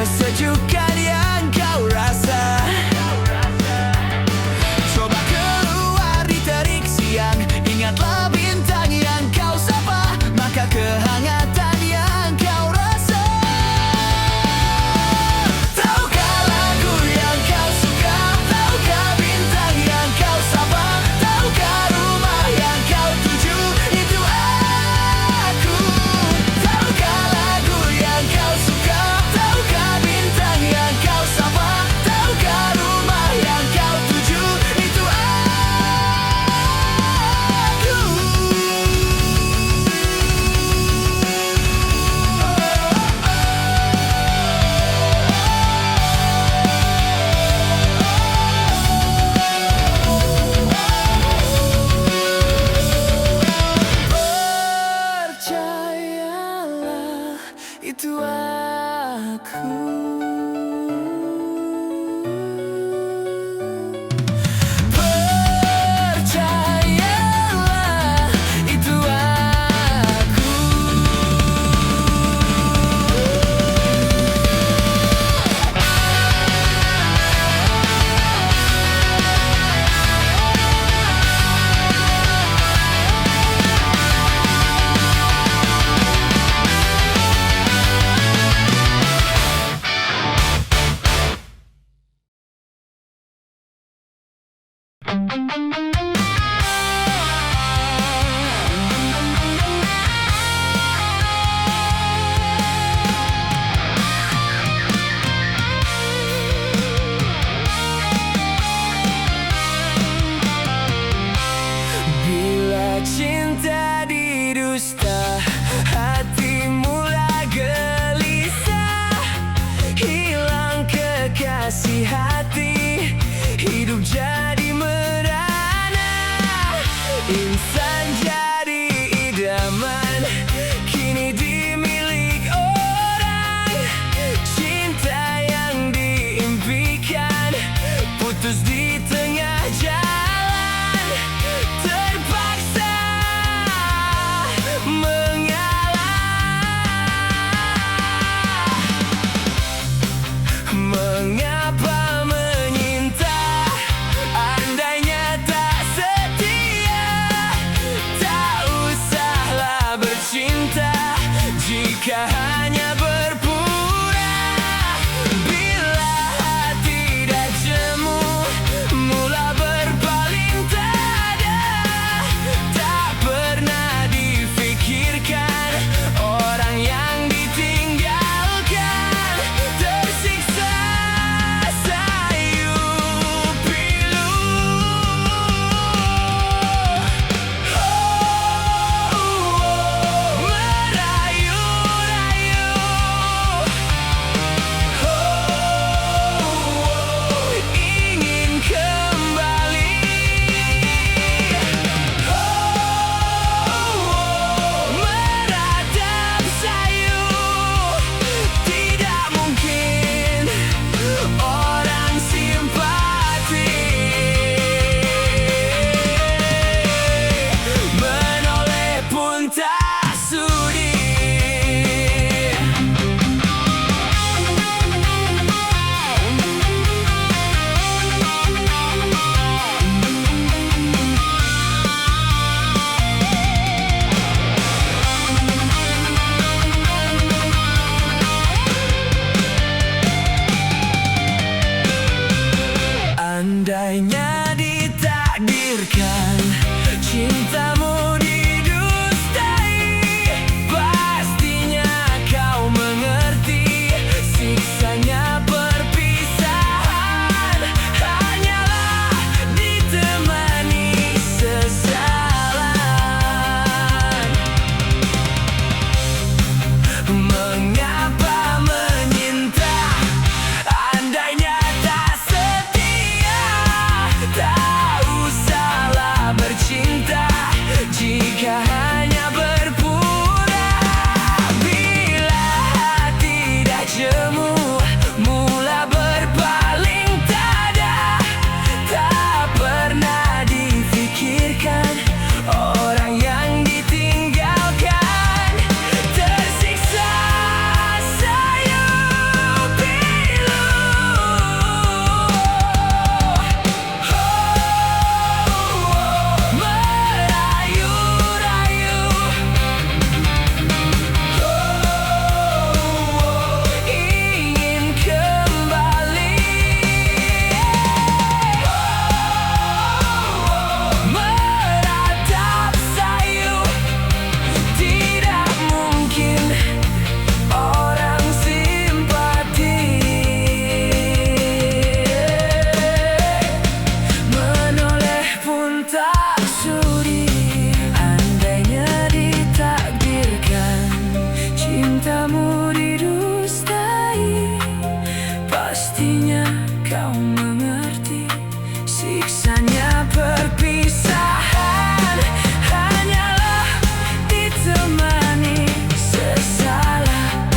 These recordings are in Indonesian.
kesejukan yang kau rasa. Coba keluar di terik siang, ingatlah bintang yang kau sapa, maka kehangatan yang kau rasa. Tahukah lagu yang kau suka? Tahukah bintang yang kau sapa? Tahukah rumah yang kau tuju? Itu aku. Tahukah lagu yang kau suka? Tahukah bintang yang kau sapa? Tahukah rumah yang kau tuju? Itu aku. Percayalah, itu aku. Percayalah, itu aku. Bila cinta didusta, hati mulai gelisah. Hilang kekasih hati, hidup jadi merana. Insan jadi idaman, kini dimilik orang. Cinta yang diimpikan putus di tengah jalan. Terpaksa mengalah. Mengapa menyinta Pastinya kau mengerti siksanya perpisahan hanyalah ditemani sesalah.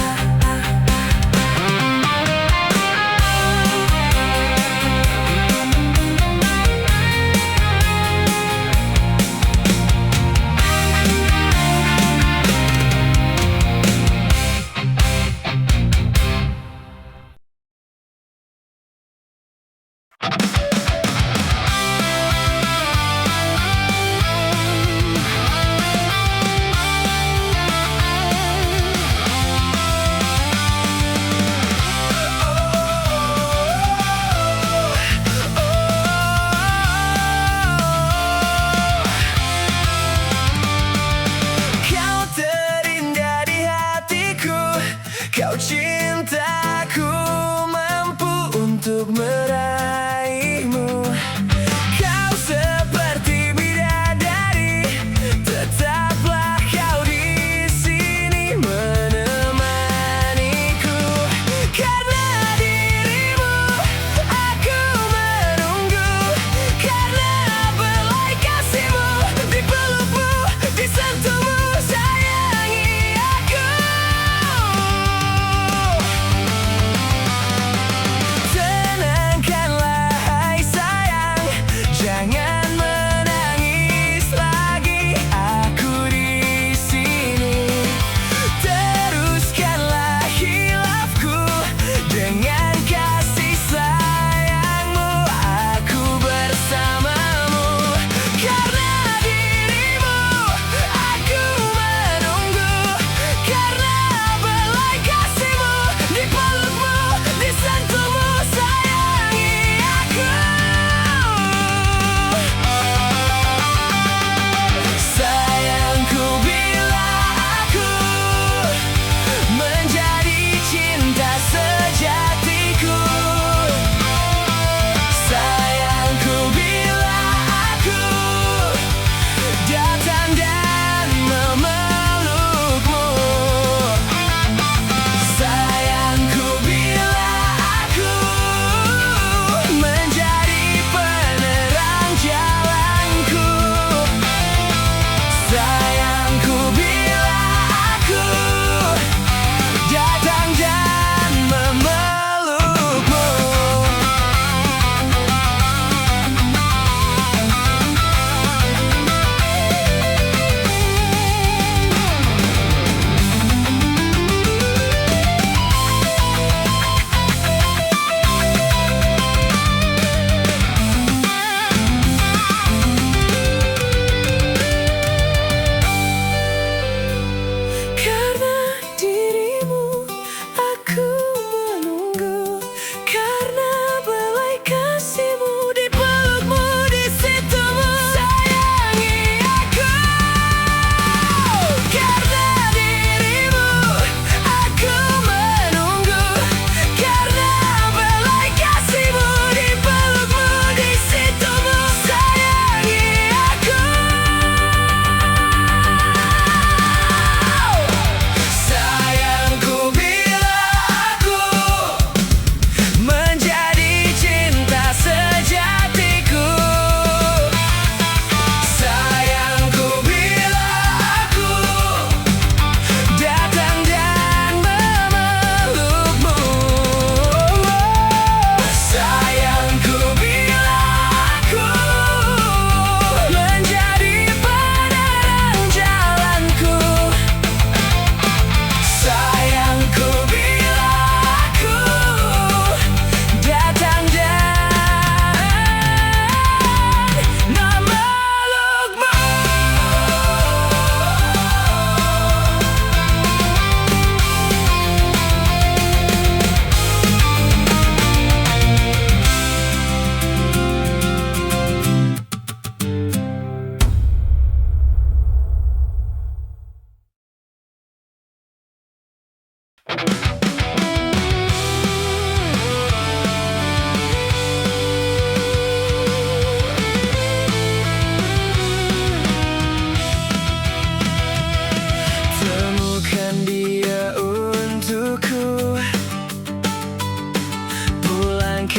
Kau terindah di hatiku, kau cintaku, mampu untuk meraihmu. Kau seperti bidadari, tetaplah kau di sini menemaniku. Karena dirimu aku menunggu, karena belai kasihmu dipelukmu, disentuhmu, sayangi aku. Tenangkan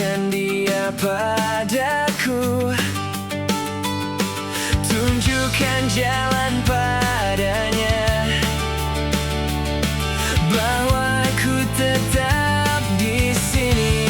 tunjukkan dia padaku, tunjukkan jalan padanya, bahwa aku tetap di sini.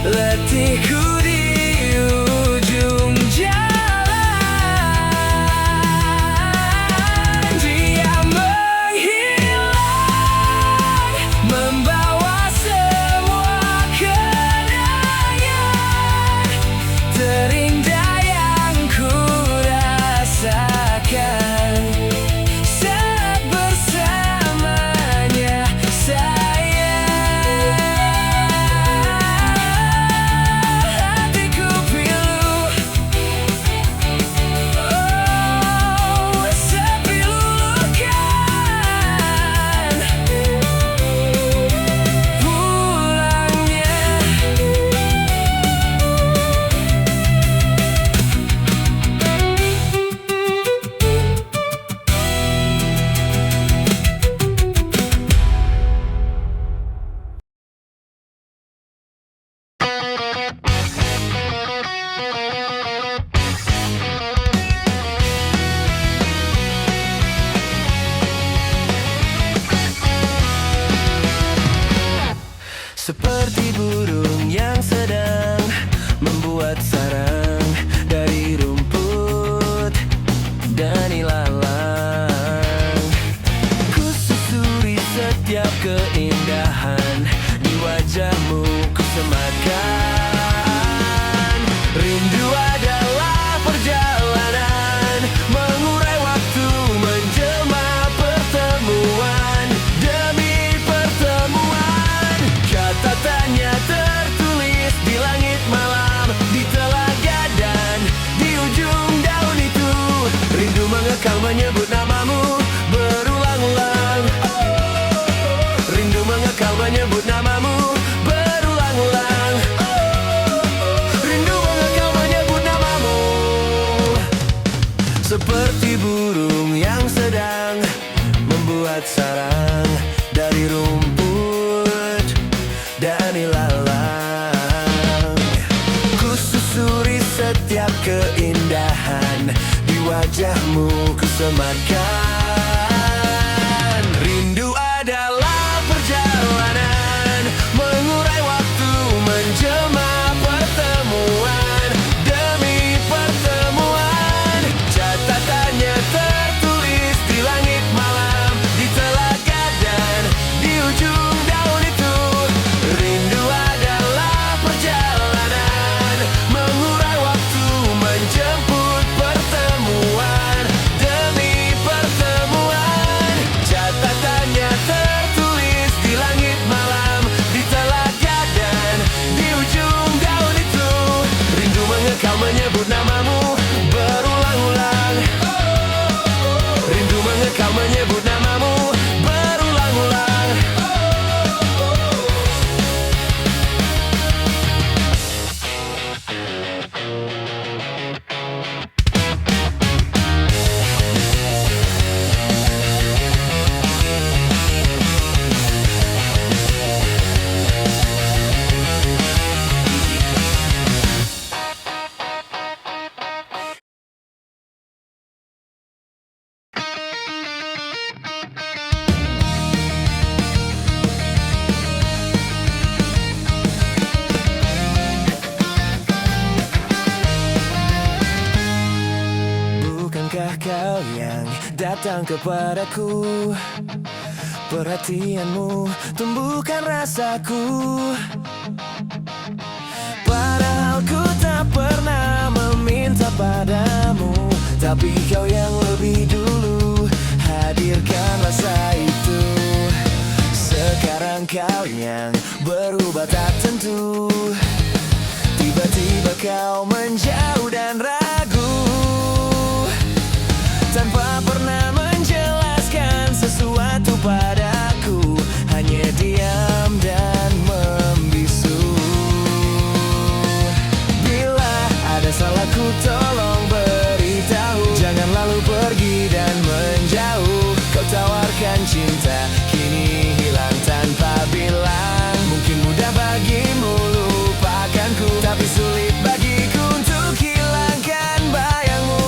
Letihku di ujung jalan, dia menghilang, membawa semua kenangan terindah yang ku rasakan saat bersamanya, sayang. Seperti burung yang sedang membuat sarang dari rumput dan ilalang, ku susuri setiap keindahan di wajahmu, ku sematkan. Rindu adalah perjalanan, mengurai waktu, menjelma pertemuan demi pertemuan. Catatannya tertulis di langit malam, di telaga dan di ujung daun itu. Rindu mengekang menyebut namamu berulang-ulang. Rindu mengekang menyebut namamu berulang-ulang. Rindu mengekang menyebut namamu. Seperti burung yang sedang membuat sarang dari rumput dan ilalang, ku susuri setiap keindahan di wajahmu, ku sematkan. Rindu adalah perjalanan, mengurai waktu, menjelma pertemuan demi pertemuan. Catatannya tertulis di langit malam, di telaga dan di ujung daun itu. Rindu adalah perjalanan, mengurai waktu, menjemput pertemuan demi pertemuan. langkah kau yang datang kepadaku. Perhatianmu tumbuhkan rasaku. Padahal ku tak pernah meminta padamu, tapi kau yang lebih dulu hadirkan rasa itu. Sekarang kau yang berubah tak tentu. Tiba-tiba kau menjauh dan ragu, tanpa pernah menjelaskan sesuatu padaku, hanya diam dan membisu. Bila ada salahku tolong beritahu, jangan lalu pergi dan menjauh. Kau tawarkan cinta, kini hilang tanpa bilang. Mungkin mudah bagimu lupakanku, tapi sulit bagiku untuk hilangkan bayangmu.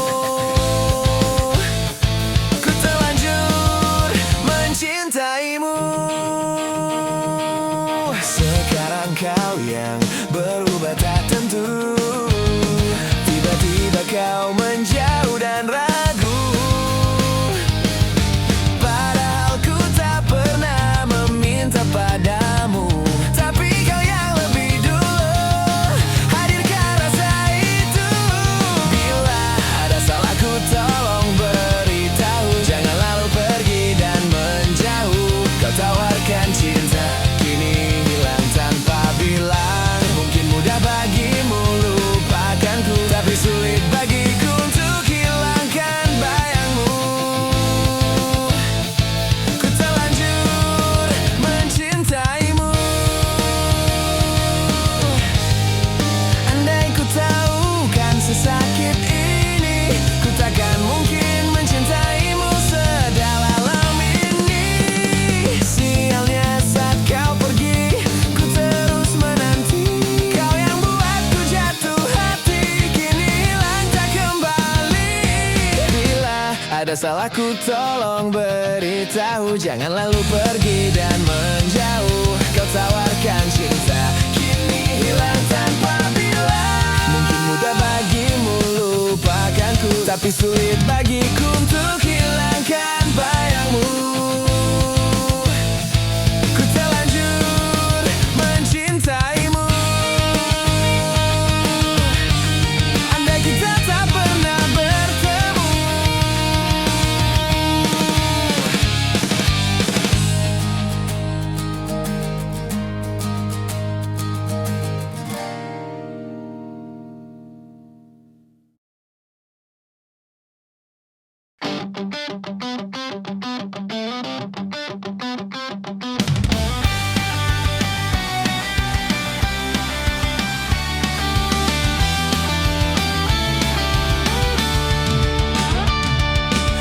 Ku terlanjur mencintaimu. Sekarang kau yang berubah tak tentu. Tiba-tiba kau menjauh dan ragu, padahal ku tak pernah meminta padamu, tapi kau yang lebih dulu hadirkan rasa itu. Bila ada salahku tolong beritahu, jangan lalu pergi dan menjauh. Kau tawarkan cinta, kini hilang tanpa bilang. Mungkin mudah bagimu lupakanku, tapi sulit bagiku untuk hilangkan bayangmu. Ku terlanjur mencintaimu. Andai ku tahu kan sesakit ini, ku takkan mungkin mencintaimu sedalam ini. Sialnya saat kau pergi, ku terus menanti. Kau yang buatku jatuh hati, kini hilang tak kembali. Bila ada salahku tolong beritahu, jangan lalu pergi dan menjauh. Kau tawarkan cinta, kini hilang tanpa bilang. Mungkin mudah bagimu lupakanku, tapi sulit bagiku untuk hilangkan bayangmu. Ku terlanjur mencintaimu. Andai kita tak pernah bertemu.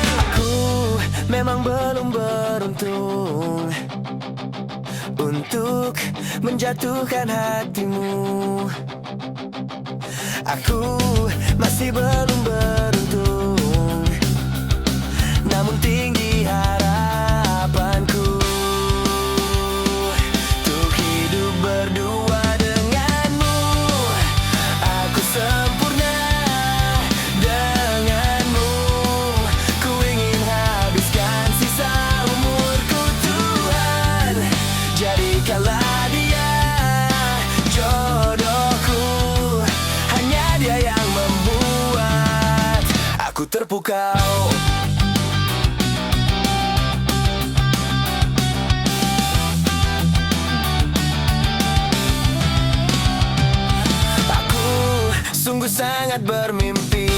Aku memang belum beruntung untuk menjatuhkan hatimu. Aku masih belum beruntung, namun tinggi harapanku untuk hidup berdua denganmu. Aku sempurna denganmu. Ku ingin habiskan sisa umurku. Tuhan, jadikanlah dia jodohku. Hanya dia yang membuat aku terpukau. Aku sungguh sangat bermimpi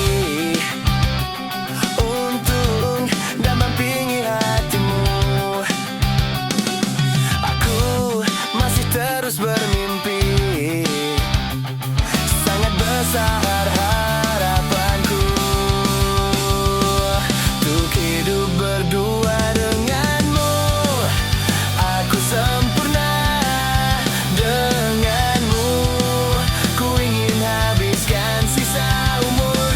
untuk mendampingi hatimu. Aku masih terus bermimpi, sangat besar harapanku untuk hidup berdua denganmu. Aku sempurna denganmu. Ku ingin habiskan sisa umur.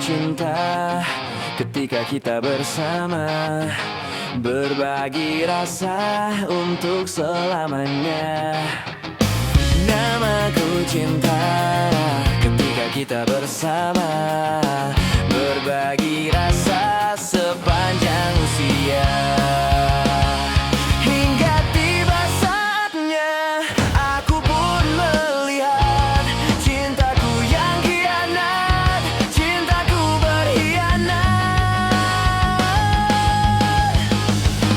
cinta ketika kita bersama, berbagi rasa untuk selamanya. Namaku cinta ketika kita bersama, berbagi rasa sepanjang usia. Hingga tiba saatnya aku pun melihat cintaku yang khianat, cintaku berkhianat.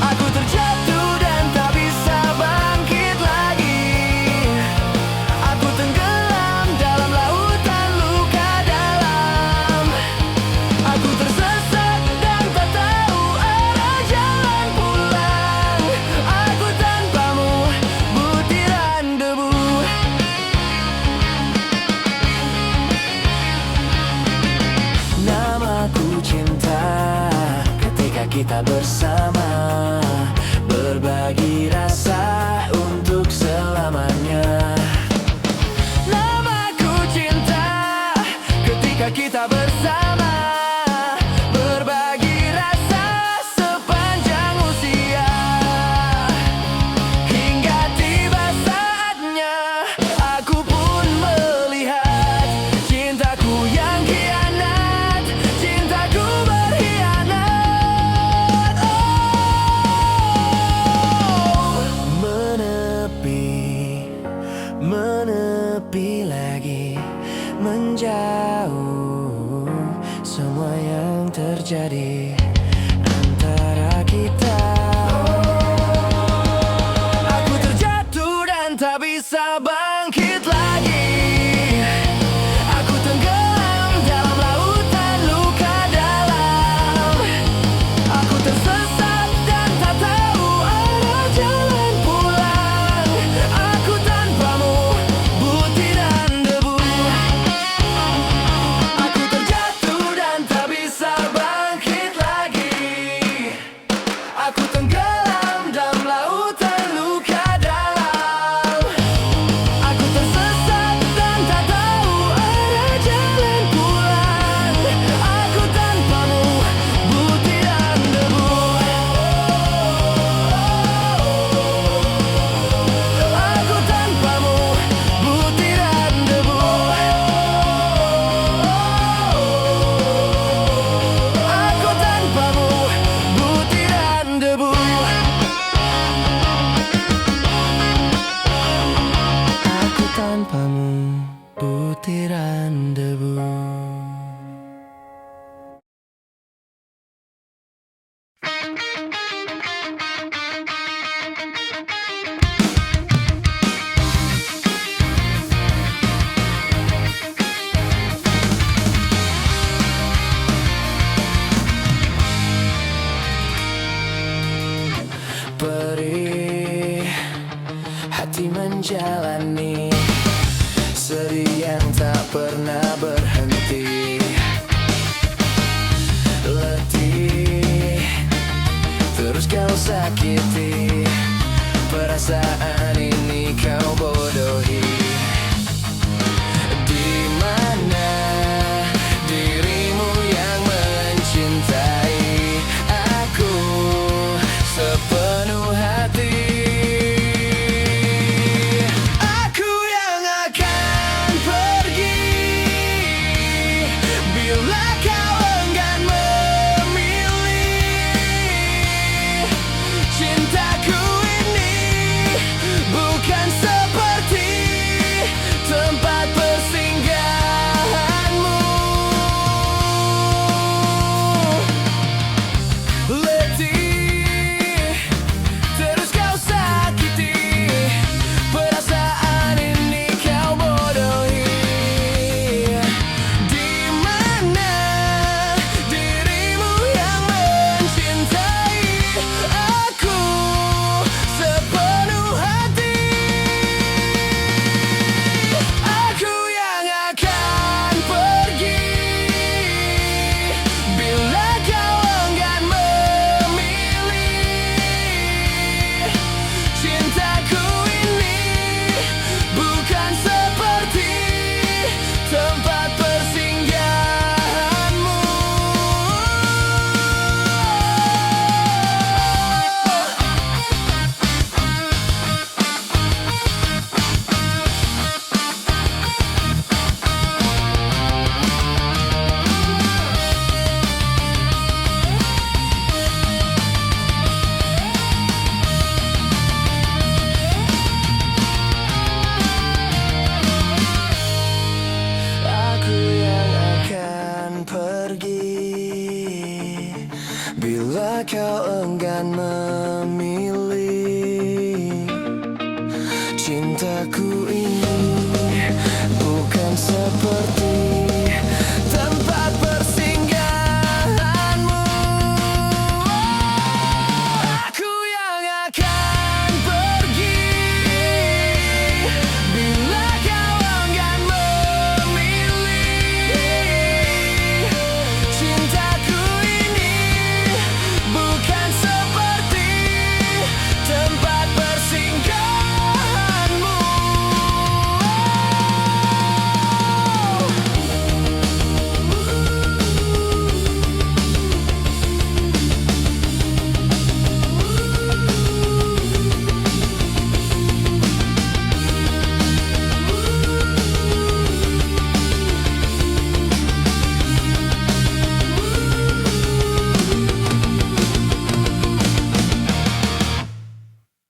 Aku terjatuh dan tak bisa bangkit lagi. Aku tenggelam dalam lautan luka dalam. Aku tersesat dan tak tahu arah jalan pulang. Aku tanpamu butiran debu. Namaku cinta ketika kita bersama, berbagi rasa untuk selamanya. Namaku cinta ketika kita bersama, berbagi rasa sepanjang usia. Hingga tiba saatnya aku pun melihat cintaku yang khianat, cintaku berkhianat. Oh, menepi lagi, menjauh semua yang terjadi antara kita. Aku terjatuh dan tak bisa bangkit lagi. Aku tenggelam dalam lautan luka dalam. Aku tersesat dan tak tahu arah jalan pulang. Aku tanpamu butiran debu. Aku terjatuh dan tak bisa bangkit lagi. Aku tenggelam dalam lautan luka dalam. Aku tersesat dan tak tahu arah jalan pulang. Aku tanpamu butiran debu. Aku tanpamu butiran debu. Aku tanpamu butiran debu. Aku tanpamu butiran debu. Perih hati menjalani sedih yang tak pernah berhenti. Letih terus kau sakiti perasaan